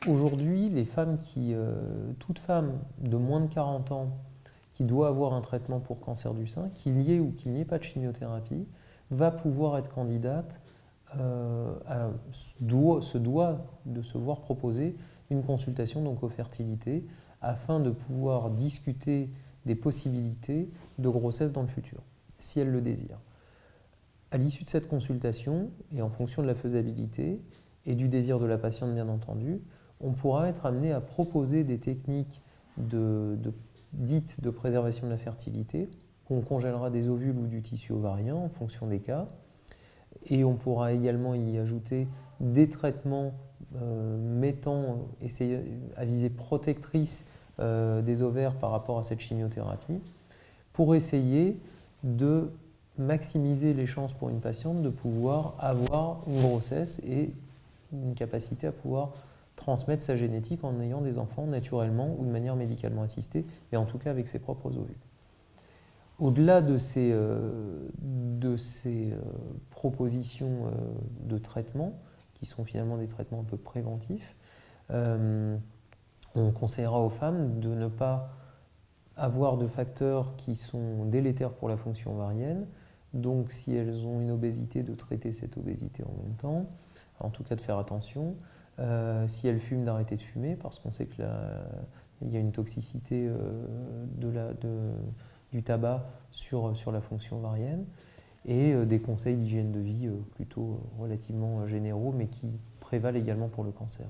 Aujourd'hui, toute femme de moins de 40 ans qui doit avoir un traitement pour cancer du sein, qu'il y ait ou qu'il n'y ait pas de chimiothérapie, va pouvoir être candidate, se doit de se voir proposer une consultation donc aux fertilités afin de pouvoir discuter des possibilités de grossesse dans le futur, si elle le désire. À l'issue de cette consultation, et en fonction de la faisabilité et du désir de la patiente bien entendu, on pourra être amené à proposer des techniques dites de préservation de la fertilité. On congélera des ovules ou du tissu ovarien en fonction des cas. Et on pourra également y ajouter des traitements à visée protectrice des ovaires par rapport à cette chimiothérapie pour essayer de maximiser les chances pour une patiente de pouvoir avoir une grossesse et une capacité à pouvoir transmettre sa génétique en ayant des enfants naturellement ou de manière médicalement assistée, mais en tout cas avec ses propres ovules. Au-delà de ces propositions de traitement, qui sont finalement des traitements un peu préventifs, on conseillera aux femmes de ne pas avoir de facteurs qui sont délétères pour la fonction ovarienne. Donc si elles ont une obésité, de traiter cette obésité en même temps, en tout cas de faire attention. Si elles fument, d'arrêter de fumer, parce qu'on sait qu'il y a une toxicité du tabac sur la fonction ovarienne, et des conseils d'hygiène de vie plutôt relativement généraux, mais qui prévalent également pour le cancer.